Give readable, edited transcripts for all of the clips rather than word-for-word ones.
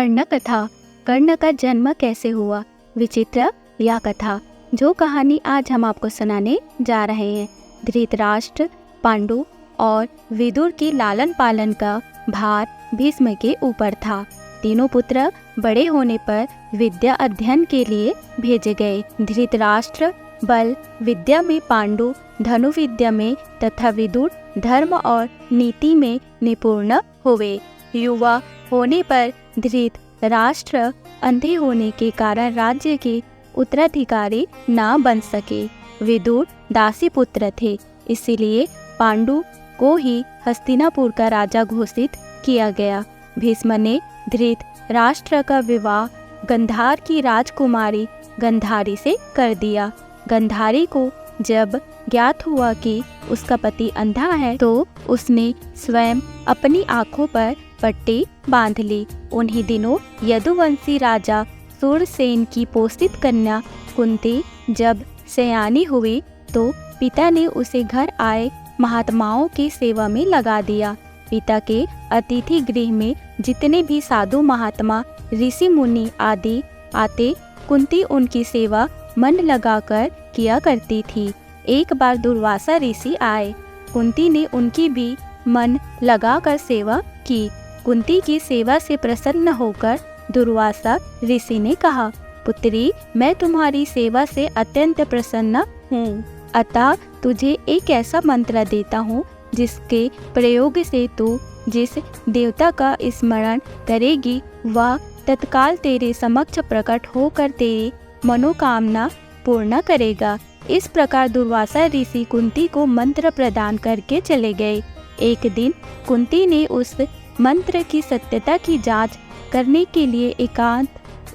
कर्ण कथा। कर्ण का जन्म कैसे हुआ, विचित्र या कथा, जो कहानी आज हम आपको सुनाने जा रहे हैं। धृतराष्ट्र, पांडु और विदुर की लालन पालन का भार भीष्म के ऊपर था। तीनों पुत्र बड़े होने पर विद्या अध्ययन के लिए भेजे गए। धृतराष्ट्र बल विद्या में, पांडु धनुर्विद्या में तथा विदुर धर्म और नीति में निपुण हुए। युवा होने पर धृतराष्ट्र अंधे होने के कारण राज्य के उत्तराधिकारी न बन सके। विदुर दासी पुत्र थे, इसीलिए पांडु को ही हस्तिनापुर का राजा घोषित किया गया। भीष्म ने धृतराष्ट्र का विवाह गंधार की राजकुमारी गंधारी से कर दिया। गंधारी को जब ज्ञात हुआ कि उसका पति अंधा है तो उसने स्वयं अपनी आंखों पर पट्टी बांध ली। उन्हीं दिनों यदुवंशी राजा सूरसेन की पोषित कन्या कुंती जब सयानी हुई तो पिता ने उसे घर आए महात्माओं की सेवा में लगा दिया। पिता के अतिथि गृह में जितने भी साधु महात्मा, ऋषि मुनि आदि आते, कुंती उनकी सेवा मन लगाकर किया करती थी। एक बार दुर्वासा ऋषि आए, कुंती ने उनकी भी मन लगाकर सेवा की। कुंती की सेवा से प्रसन्न होकर दुर्वासा ऋषि ने कहा, पुत्री, मैं तुम्हारी सेवा से अत्यंत प्रसन्न हूँ, अतः तुझे एक ऐसा मंत्र देता हूँ जिसके प्रयोग से तू जिस देवता का स्मरण करेगी वह तत्काल तेरे समक्ष प्रकट होकर तेरी मनोकामना पूर्ण करेगा। इस प्रकार दुर्वासा ऋषि कुंती को मंत्र प्रदान करके चले गए। एक दिन कुंती ने उस मंत्र की सत्यता की जांच करने के लिए एकांत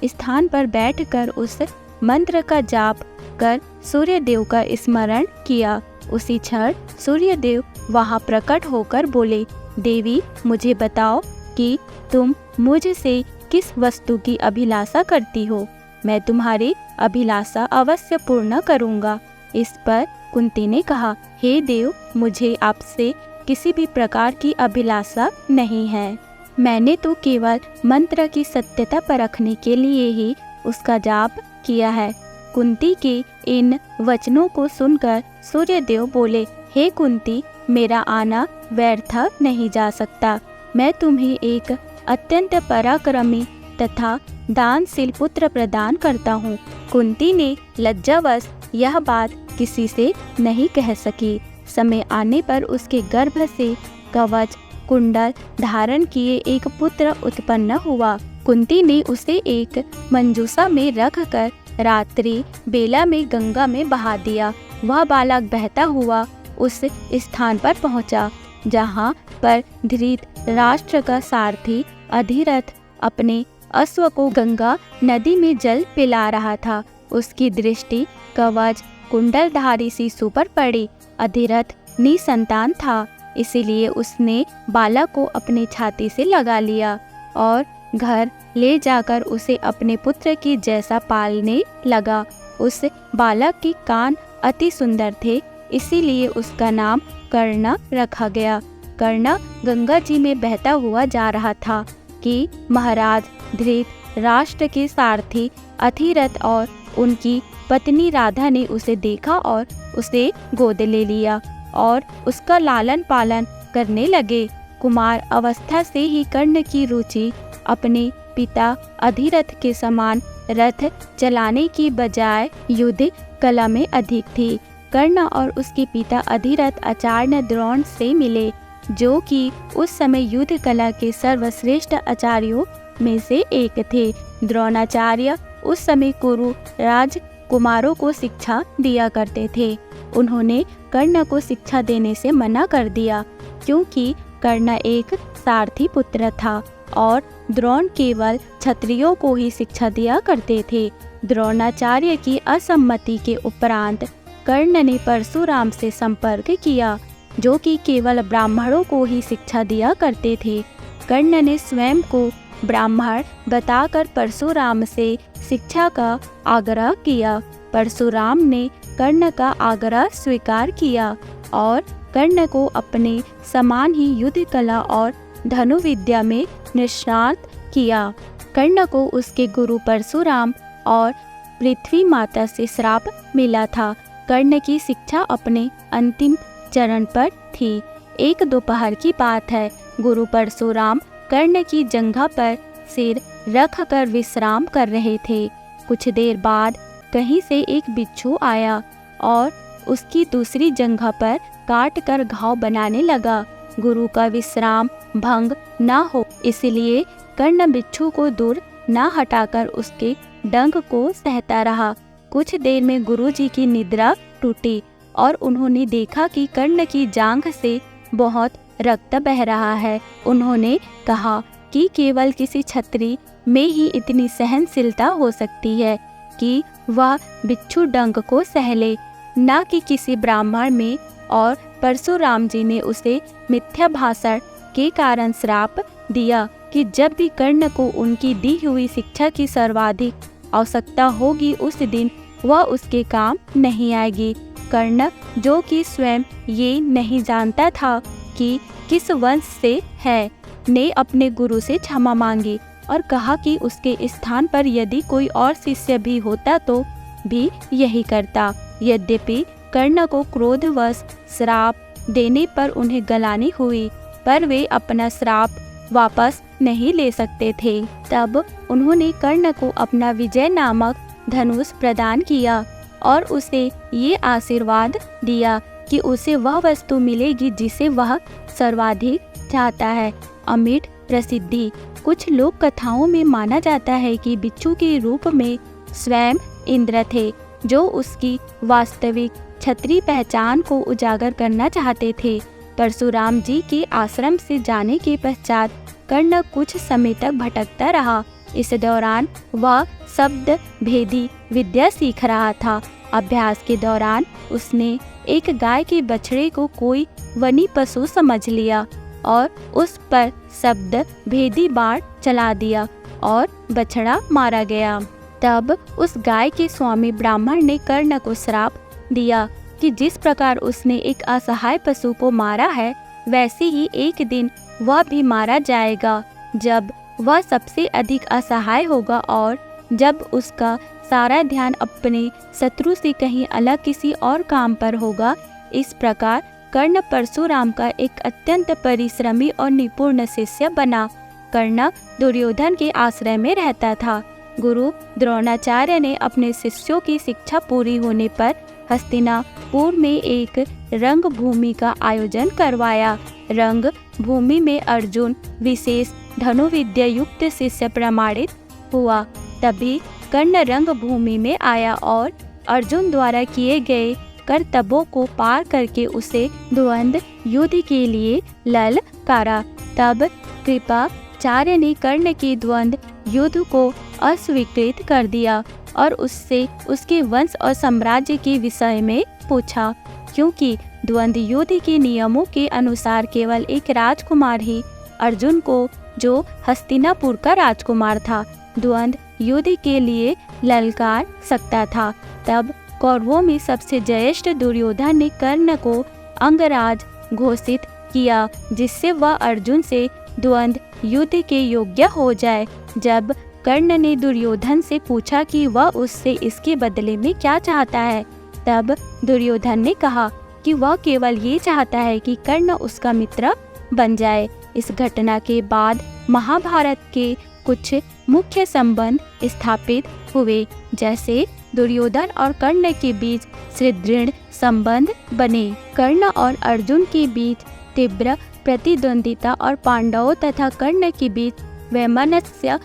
स्थान पर बैठकर उस मंत्र का जाप कर सूर्यदेव का स्मरण किया। उसी क्षण सूर्यदेव वहां प्रकट होकर बोले, देवी, मुझे बताओ कि तुम मुझसे किस वस्तु की अभिलाषा करती हो। मैं तुम्हारी अभिलाषा अवश्य पूर्ण करूंगा। इस पर कुंती ने कहा, हे देव, मुझे आपसे किसी भी प्रकार की अभिलाषा नहीं है। मैंने तो केवल मंत्र की सत्यता परखने के लिए ही उसका जाप किया है। कुंती के इन वचनों को सुनकर सूर्यदेव बोले, हे कुंती, मेरा आना व्यर्थ नहीं जा सकता। मैं तुम्हें एक अत्यंत पराक्रमी तथा दानशील पुत्र प्रदान करता हूँ। कुंती ने लज्जावश यह बात किसी से नहीं कह सकी। समय आने पर उसके गर्भ से कवच कुंडल धारण किए एक पुत्र उत्पन्न हुआ। कुंती ने उसे एक मंजूषा में रखकर रात्रि बेला में गंगा में बहा दिया। वह बालक बहता हुआ उस स्थान पर पहुंचा जहां पर धृतराष्ट्र का सारथी अधिरथ अपने अश्व को गंगा नदी में जल पिला रहा था। उसकी दृष्टि कवच कुंडलधारी शिशु पर पड़ी। अधिरथ निसंतान था, इसीलिए उसने बालक को अपने छाती से लगा लिया और घर ले जाकर उसे अपने पुत्र की जैसा पालने लगा। उस बालक के कान अति सुंदर थे, इसीलिए उसका नाम कर्ण रखा गया। कर्ण गंगा जी में बहता हुआ जा रहा था कि महाराज धृतराष्ट्र के सारथी अधिरथ और उनकी पत्नी राधा ने उसे देखा और उसे गोद ले लिया और उसका लालन पालन करने लगे। कुमार अवस्था से ही कर्ण की रुचि अपने पिता अधिरथ के समान रथ चलाने की बजाय युद्ध कला में अधिक थी। कर्ण और उसके पिता अधिरथ आचार्य द्रोण से मिले, जो कि उस समय युद्ध कला के सर्वश्रेष्ठ आचार्यों में से एक थे। द्रोणाचार्य उस समय कुरु राजकुमारों को शिक्षा दिया करते थे। उन्होंने कर्ण को शिक्षा देने से मना कर दिया, क्योंकि कर्ण एक सारथी पुत्र था और द्रोण केवल क्षत्रियों को ही शिक्षा दिया करते थे। द्रोणाचार्य की असम्मति के उपरांत कर्ण ने परशुराम से संपर्क किया, जो कि केवल ब्राह्मणों को ही शिक्षा दिया करते थे। कर्ण ने स्वयं को ब्राह्मण बताकर परशुराम से शिक्षा का आग्रह किया। परशुराम ने कर्ण का आग्रह स्वीकार किया और कर्ण को अपने समान ही युद्ध कला और धनुर्विद्या में निष्णात किया। कर्ण को उसके गुरु परशुराम और पृथ्वी माता से श्राप मिला था। कर्ण की शिक्षा अपने अंतिम चरण पर थी। एक दोपहर की बात है। गुरु परशुराम कर्ण की जंघा पर सिर रख कर विश्राम कर रहे थे। कुछ देर बाद कहीं से एक बिच्छू आया और उसकी दूसरी जंघा पर काट कर घाव बनाने लगा। गुरु का विश्राम भंग न हो इसलिए कर्ण बिच्छू को दूर न हटाकर उसके डंक को सहता रहा। कुछ देर में गुरुजी की निद्रा टूटी और उन्होंने देखा कि कर्ण की जांघ से बहुत रक्त बह रहा है। उन्होंने कहा कि केवल किसी क्षत्रिय में ही इतनी सहनशीलता हो सकती है कि वह बिच्छू डंक को सह ले, न कि किसी ब्राह्मण में। और परशुराम जी ने उसे मिथ्या भाषण के कारण श्राप दिया कि जब भी कर्ण को उनकी दी हुई शिक्षा की सर्वाधिक आवश्यकता होगी उस दिन वह उसके काम नहीं आएगी। कर्ण, जो कि स्वयं ये नहीं जानता था कि किस वंश से है, ने अपने गुरु से क्षमा मांगी और कहा कि उसके स्थान पर यदि कोई और शिष्य भी होता तो भी यही करता। यद्यपि कर्ण को क्रोधवश श्राप देने पर उन्हें गलानी हुई, पर वे अपना श्राप वापस नहीं ले सकते थे। तब उन्होंने कर्ण को अपना विजय नामक धनुष प्रदान किया और उसे ये आशीर्वाद दिया कि उसे वह वस्तु मिलेगी जिसे वह सर्वाधिक चाहता है, अमिट प्रसिद्धि। कुछ लोक कथाओं में माना जाता है कि बिच्छू के रूप में स्वयं इंद्र थे, जो उसकी वास्तविक क्षत्रिय पहचान को उजागर करना चाहते थे। परशुराम जी के आश्रम से जाने के पश्चात कर्ण कुछ समय तक भटकता रहा। इस दौरान वह शब्द भेदी विद्या सीख रहा था। अभ्यास के दौरान उसने एक गाय के बछड़े को कोई वनी पशु समझ लिया और उस पर शब्द भेदी बाण चला दिया और बछड़ा मारा गया। तब उस गाय के स्वामी ब्राह्मण ने कर्ण को श्राप दिया कि जिस प्रकार उसने एक असहाय पशु को मारा है, वैसे ही एक दिन वह भी मारा जाएगा, जब वह सबसे अधिक असहाय होगा और जब उसका सारा ध्यान अपने शत्रु से कहीं अलग किसी और काम पर होगा। इस प्रकार कर्ण परशुराम का एक अत्यंत परिश्रमी और निपुण शिष्य बना। कर्ण दुर्योधन के आश्रय में रहता था। गुरु द्रोणाचार्य ने अपने शिष्यों की शिक्षा पूरी होने पर हस्तिनापुर में एक रंग भूमि का आयोजन करवाया। रंग भूमि में अर्जुन विशेष धनुर्विद्या युक्त शिष्य प्रमाणित हुआ। तभी कर्ण रंग भूमि में आया और अर्जुन द्वारा किए गए कर्तव्यों को पार करके उसे द्वंद्व युद्ध के लिए ललकारा। तब कृपाचार्य ने कर्ण के द्वंद्व युद्ध को अस्वीकृत कर दिया और उससे उसके वंश और साम्राज्य के विषय में पूछा, क्योंकि द्वंद्व युद्ध के नियमों के अनुसार केवल एक राजकुमार ही अर्जुन को, जो हस्तिनापुर का राजकुमार था, द्वंद्व युद्ध के लिए ललकार सकता था। तब कौरवों में सबसे ज्येष्ठ दुर्योधन ने कर्ण को अंगराज घोषित किया, जिससे वह अर्जुन से द्वंद्व युद्ध के योग्य हो जाए। जब कर्ण ने दुर्योधन से पूछा कि वह उससे इसके बदले में क्या चाहता है, तब दुर्योधन ने कहा कि वह केवल ये चाहता है कि कर्ण उसका मित्र बन जाए। इस घटना के बाद महाभारत के कुछ मुख्य संबंध स्थापित हुए, जैसे दुर्योधन और कर्ण के बीच सुदृढ़ संबंध बने। कर्ण और अर्जुन के बीच तीव्र प्रतिद्वंदिता और पांडवों तथा कर्ण के बीच वैमनस्य।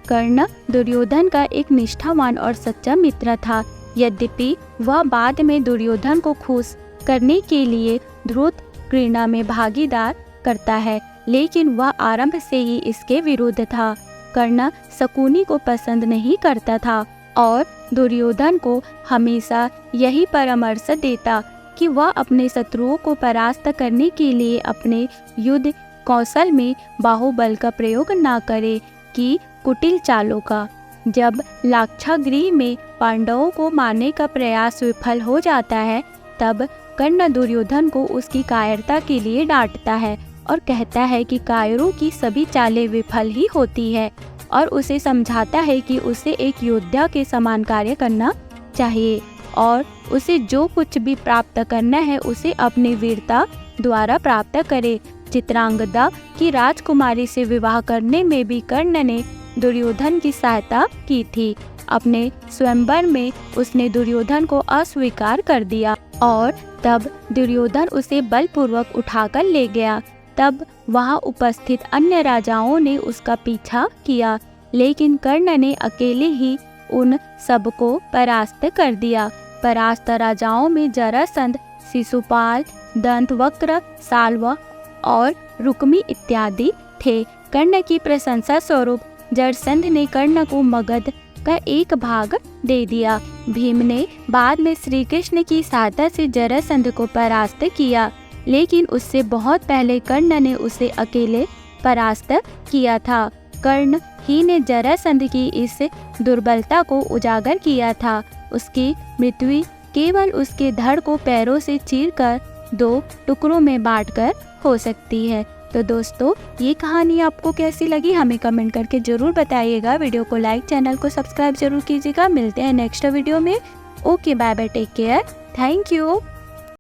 कर्ण दुर्योधन का एक निष्ठावान और सच्चा मित्र था। यद्यपि वह बाद में दुर्योधन को खुश करने के लिए ध्रुव घृणा में भागीदार करता है, लेकिन वह आरंभ से ही इसके विरुद्ध था। कर्ण शकुनी को पसंद नहीं करता था और दुर्योधन को हमेशा यही परामर्श देता कि वह अपने शत्रुओं को परास्त करने के लिए अपने युद्ध कौशल में बाहुबल का प्रयोग न करे कि कुटिल चालों का। जब लाक्षागृह में पांडवों को मारने का प्रयास विफल हो जाता है, तब कर्ण दुर्योधन को उसकी कायरता के लिए डांटता है और कहता है कि कायरों की सभी चालें विफल ही होती है और उसे समझाता है कि उसे एक योद्धा के समान कार्य करना चाहिए और उसे जो कुछ भी प्राप्त करना है उसे अपनी वीरता द्वारा प्राप्त करे। चित्रांगदा की राजकुमारी से विवाह करने में भी कर्ण ने दुर्योधन की सहायता की थी। अपने स्वयंवर में उसने दुर्योधन को अस्वीकार कर दिया और तब दुर्योधन उसे बलपूर्वक उठाकर ले गया। तब वहां उपस्थित अन्य राजाओं ने उसका पीछा किया, लेकिन कर्ण ने अकेले ही उन सबको परास्त कर दिया। परास्त राजाओं में जरासंध, शिशुपाल, दंतवक्र, साल्व और रुक्मी इत्यादि थे। कर्ण की प्रशंसा स्वरूप जरासंध ने कर्ण को मगध का एक भाग दे दिया। भीम ने बाद में श्री कृष्ण की सहायता से जरासंध को परास्त किया, लेकिन उससे बहुत पहले कर्ण ने उसे अकेले परास्त किया था। कर्ण ही ने जरासंध की इस दुर्बलता को उजागर किया था। उसकी मृत्यु केवल उसके धड़ को पैरों से चीरकर 2 टुकड़ों में बांटकर हो सकती है। तो दोस्तों, ये कहानी आपको कैसी लगी हमें कमेंट करके ज़रूर बताइएगा। वीडियो को लाइक, चैनल को सब्सक्राइब जरूर कीजिएगा। मिलते हैं नेक्स्ट वीडियो में। Okay, bye bye, take care, thank you.